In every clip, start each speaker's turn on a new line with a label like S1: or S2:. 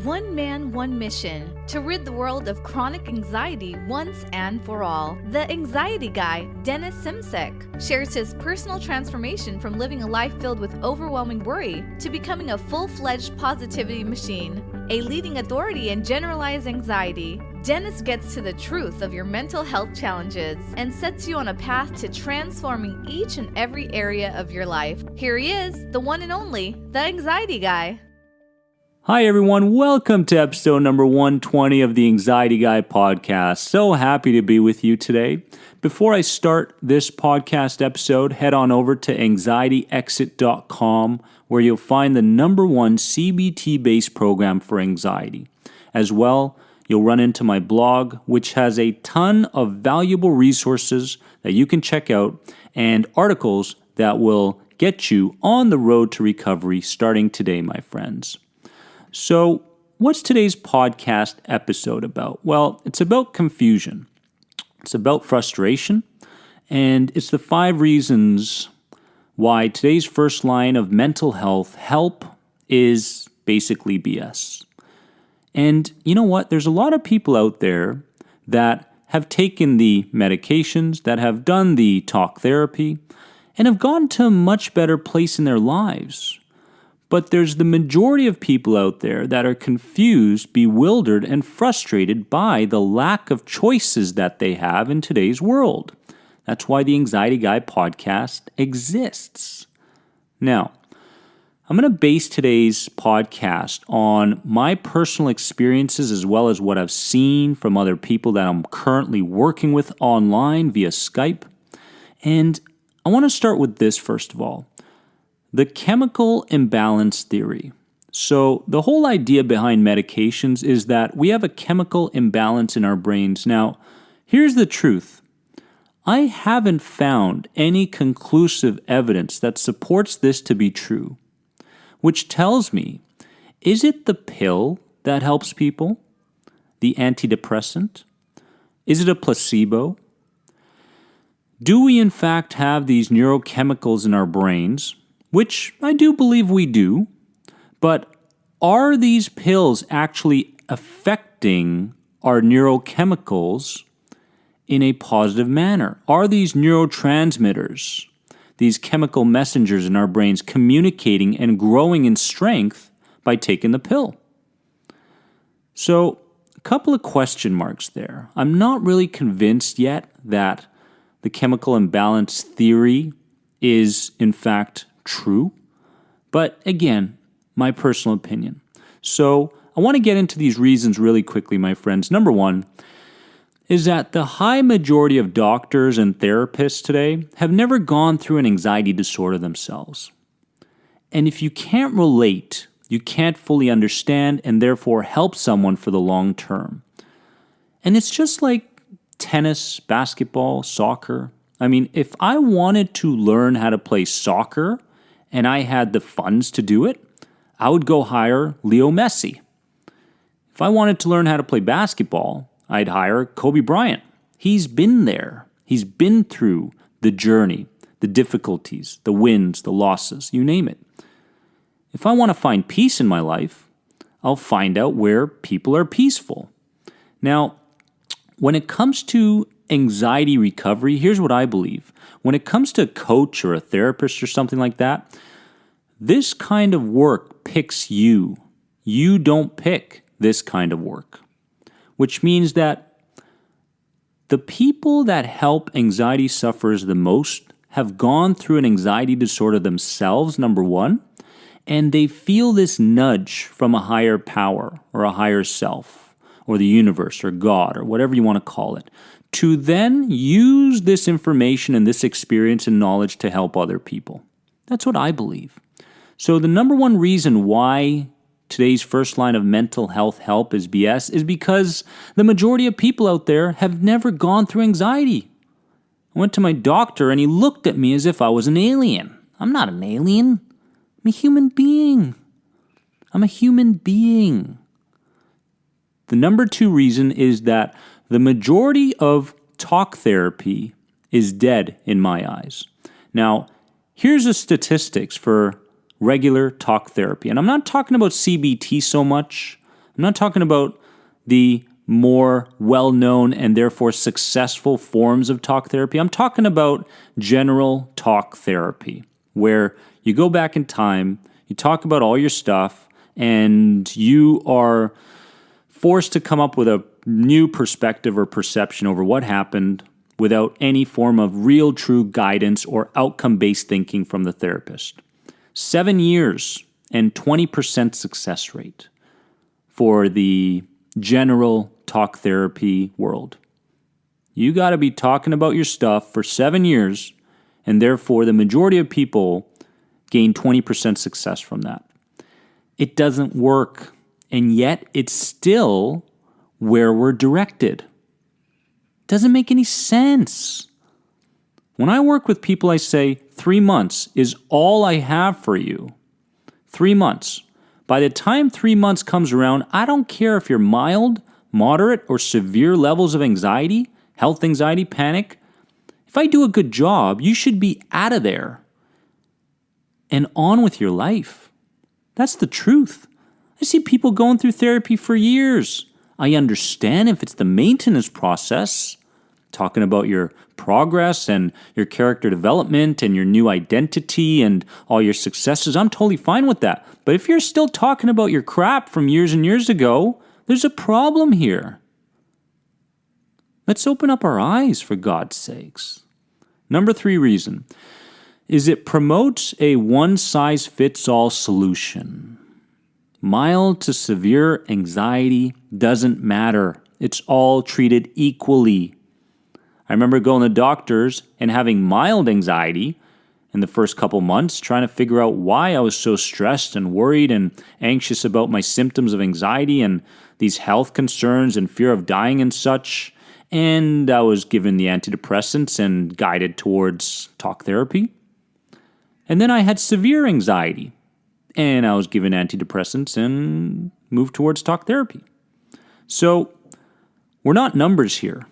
S1: One man, one mission, to rid the world of chronic anxiety once and for all. The anxiety guy, Dennis Simsek, shares his personal transformation from living a life filled with overwhelming worry to becoming a full-fledged positivity machine, a leading authority in generalized anxiety. Dennis gets to the truth of your mental health challenges and sets you on a path to transforming each and every area of your life. Here he is, the one and only, the anxiety guy.
S2: Hi everyone, welcome to episode number 120 of the Anxiety Guy podcast. So happy to be with you today. Before I start this podcast episode, head on over to anxietyexit.com where you'll find the number one CBT-based program for anxiety. As well, you'll run into my blog, which has a ton of valuable resources that you can check out and articles that will get you on the road to recovery starting today, my friends. So, what's today's podcast episode about? Well, it's about confusion. It's about frustration. And it's the 5 reasons why today's first line of mental health help is basically BS. And you know what? There's a lot of people out there that have taken the medications, that have done the talk therapy, and have gone to a much better place in their lives. But there's the majority of people out there that are confused, bewildered, and frustrated by the lack of choices that they have in today's world. That's why the Anxiety Guy podcast exists. Now, I'm going to base today's podcast on my personal experiences as well as what I've seen from other people that I'm currently working with online via Skype. And I want to start with this first of all. The chemical imbalance theory. So the whole idea behind medications is that we have a chemical imbalance in our brains. Now, here's the truth. I haven't found any conclusive evidence that supports this to be true, which tells me, is it the pill that helps people? The antidepressant? Is it a placebo? Do we in fact have these neurochemicals in our brains? Which I do believe we do, but are these pills actually affecting our neurochemicals in a positive manner? Are these neurotransmitters, these chemical messengers in our brains, communicating and growing in strength by taking the pill? So, a couple of question marks there. I'm not really convinced yet that the chemical imbalance theory is in fact true, but again, my personal opinion. So I want to get into these reasons really quickly, my friends. Number one is that the high majority of doctors and therapists today have never gone through an anxiety disorder themselves. And if you can't relate, you can't fully understand and therefore help someone for the long term. And it's just like tennis, basketball, soccer. I mean, if I wanted to learn how to play soccer and I had the funds to do it, I would go hire Leo Messi. If I wanted to learn how to play basketball, I'd hire Kobe Bryant. He's been there. He's been through the journey, the difficulties, the wins, the losses, you name it. If I want to find peace in my life, I'll find out where people are peaceful. Now, when it comes to anxiety recovery, here's what I believe. When it comes to a coach or a therapist or something like that, this kind of work picks you. You don't pick this kind of work, which means that the people that help anxiety sufferers the most have gone through an anxiety disorder themselves, number one, and they feel this nudge from a higher power or a higher self or the universe or God or whatever you want to call it, to then use this information and this experience and knowledge to help other people. That's what I believe. So the number one reason why today's first line of mental health help is BS is because the majority of people out there have never gone through anxiety. I went to my doctor and he looked at me as if I was an alien. I'm not an alien. I'm a human being. I'm a human being. The number 2 reason is that the majority of talk therapy is dead in my eyes. Now, here's the statistics for regular talk therapy. And I'm not talking about CBT so much. I'm not talking about the more well-known and therefore successful forms of talk therapy. I'm talking about general talk therapy, where you go back in time, you talk about all your stuff, and you are forced to come up with a new perspective or perception over what happened without any form of real, true guidance or outcome-based thinking from the therapist. 7 years and 20% success rate for the general talk therapy world. You got to be talking about your stuff for 7 years, and therefore the majority of people gain 20% success from that. It doesn't work, and yet it's still where we're directed. Doesn't make any sense. When I work with people, I say 3 months is all I have for you. 3 months. By the time 3 months comes around, I don't care if you're mild, moderate, or severe levels of anxiety, health anxiety, panic. If I do a good job, you should be out of there and on with your life. That's the truth. I see people going through therapy for years. I understand if it's the maintenance process, talking about your progress and your character development and your new identity and all your successes. I'm totally fine with that. But if you're still talking about your crap from years and years ago, there's a problem here. Let's open up our eyes, for God's sakes. Number 3 reason is it promotes a one-size-fits-all solution. Mild to severe anxiety doesn't matter. It's all treated equally. I remember going to doctors and having mild anxiety in the first couple months, trying to figure out why I was so stressed and worried and anxious about my symptoms of anxiety and these health concerns and fear of dying and such. And I was given the antidepressants and guided towards talk therapy. And then I had severe anxiety, and I was given antidepressants and moved towards talk therapy. So we're not numbers here.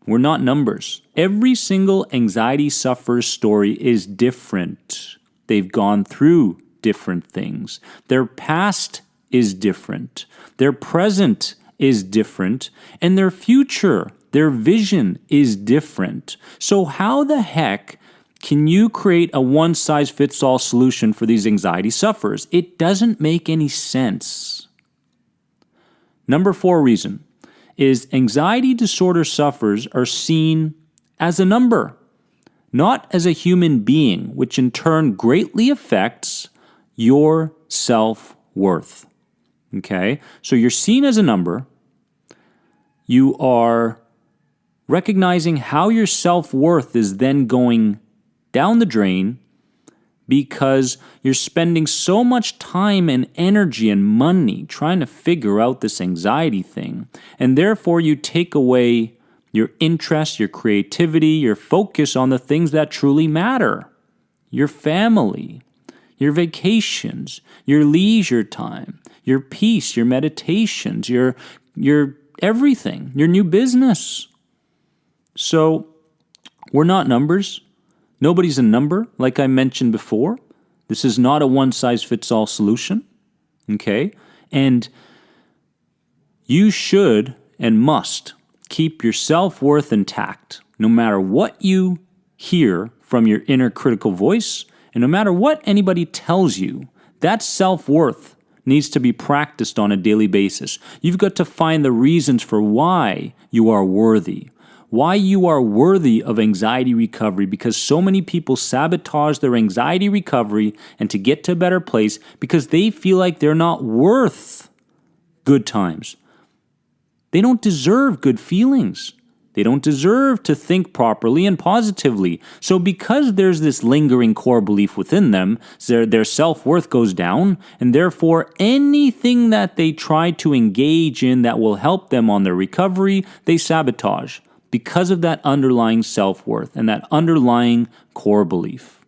S2: We're not numbers. Every single anxiety sufferer's story is different. They've gone through different things. Their past is different. Their present is different. And their future, their vision is different. So how the heck can you create a one-size-fits-all solution for these anxiety sufferers? It doesn't make any sense. Number 4 reason is anxiety disorder sufferers are seen as a number, not as a human being, which in turn greatly affects your self-worth. Okay? So you're seen as a number. You are recognizing how your self-worth is then going down the drain because you're spending so much time and energy and money trying to figure out this anxiety thing. And therefore you take away your interest, your creativity, your focus on the things that truly matter. Your family, your vacations, your leisure time, your peace, your meditations, your everything, your new business. So we're not numbers. Nobody's a number, like I mentioned before. This is not a one-size-fits-all solution, okay? And you should and must keep your self-worth intact, no matter what you hear from your inner critical voice, and no matter what anybody tells you. That self-worth needs to be practiced on a daily basis. You've got to find the reasons for why you are worthy. Why you are worthy of anxiety recovery, because so many people sabotage their anxiety recovery and to get to a better place because they feel like they're not worth good times. They don't deserve good feelings. They don't deserve to think properly and positively. So because there's this lingering core belief within them, their self-worth goes down, and therefore anything that they try to engage in that will help them on their recovery, they sabotage. Because of that underlying self-worth and that underlying core belief.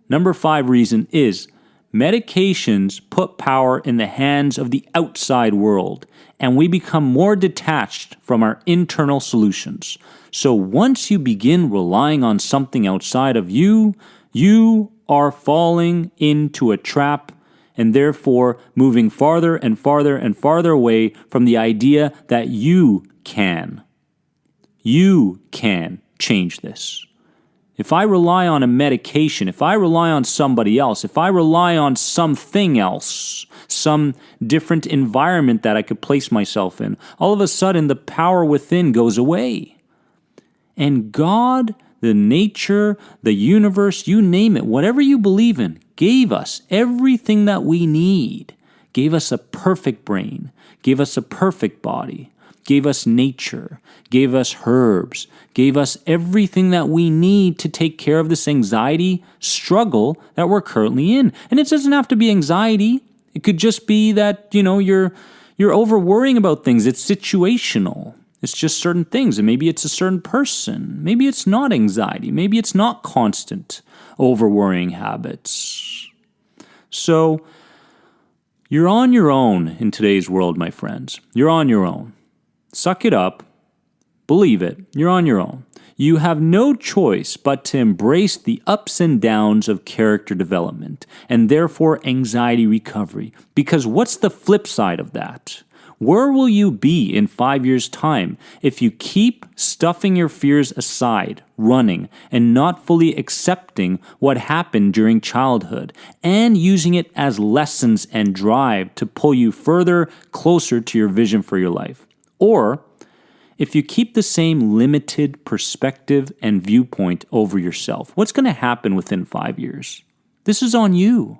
S2: Number 5 reason is medications put power in the hands of the outside world, and we become more detached from our internal solutions. So once you begin relying on something outside of you, you are falling into a trap, and therefore moving farther and farther and farther away from the idea that you can. You can change this. If I rely on a medication, if I rely on somebody else, if I rely on something else, some different environment that I could place myself in, all of a sudden the power within goes away. And God, the nature, the universe, you name it, whatever you believe in, gave us everything that we need, gave us a perfect brain, gave us a perfect body, gave us nature, gave us herbs, gave us everything that we need to take care of this anxiety struggle that we're currently in. And it doesn't have to be anxiety. It could just be that, you're over worrying about things. It's situational. It's just certain things. And maybe it's a certain person. Maybe it's not anxiety. Maybe it's not constant over worrying habits. So you're on your own in today's world, my friends. You're on your own. Suck it up. Believe it. You're on your own. You have no choice but to embrace the ups and downs of character development and therefore anxiety recovery. Because what's the flip side of that? Where will you be in 5 years' time if you keep stuffing your fears aside, running, and not fully accepting what happened during childhood and using it as lessons and drive to pull you further closer to your vision for your life? Or if you keep the same limited perspective and viewpoint over yourself, what's going to happen within 5 years? This is on you.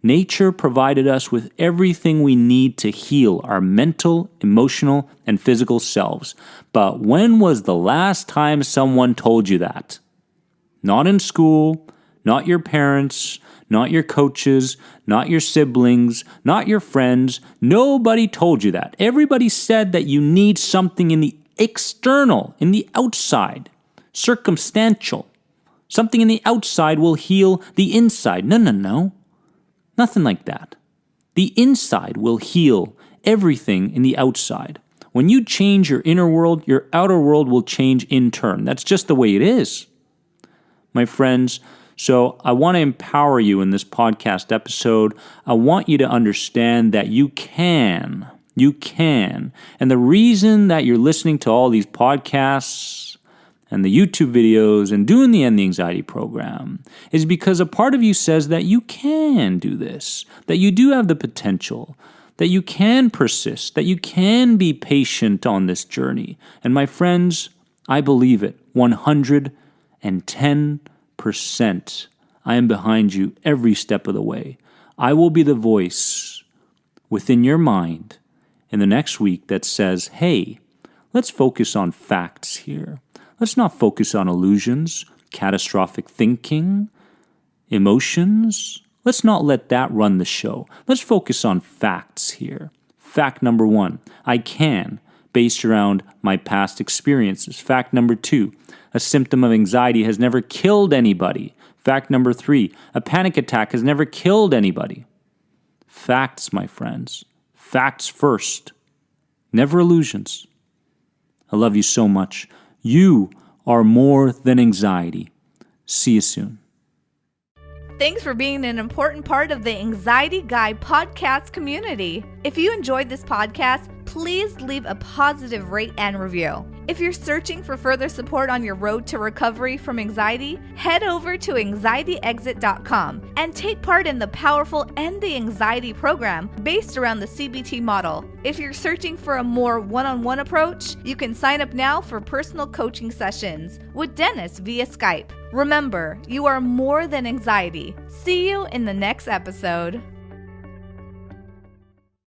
S2: Nature provided us with everything we need to heal our mental, emotional, and physical selves. But when was the last time someone told you that? Not in school, not your parents, not your coaches, not your siblings, not your friends. Nobody told you that. Everybody said that you need something in the external, in the outside, circumstantial. Something in the outside will heal the inside. No. Nothing like that. The inside will heal everything in the outside. When you change your inner world, your outer world will change in turn. That's just the way it is. My friends, so I want to empower you in this podcast episode. I want you to understand that you can. You can. And the reason that you're listening to all these podcasts and the YouTube videos and doing the End the Anxiety program is because a part of you says that you can do this, that you do have the potential, that you can persist, that you can be patient on this journey. And my friends, I believe it 110%. I am behind you every step of the way. I will be the voice within your mind in the next week that says, hey, let's focus on facts here. Let's not focus on illusions, catastrophic thinking, emotions. Let's not let that run the show. Let's focus on facts here. Fact number 1, I can, based around my past experiences. Fact number 2, a symptom of anxiety has never killed anybody. Fact number 3, a panic attack has never killed anybody. Facts, my friends. Facts first. Never illusions. I love you so much. You are more than anxiety. See you soon.
S1: Thanks for being an important part of the Anxiety Guy podcast community. If you enjoyed this podcast, please leave a positive rate and review. If you're searching for further support on your road to recovery from anxiety, head over to anxietyexit.com and take part in the powerful End the Anxiety program based around the CBT model. If you're searching for a more one-on-one approach, you can sign up now for personal coaching sessions with Dennis via Skype. Remember, you are more than anxiety. See you in the next episode.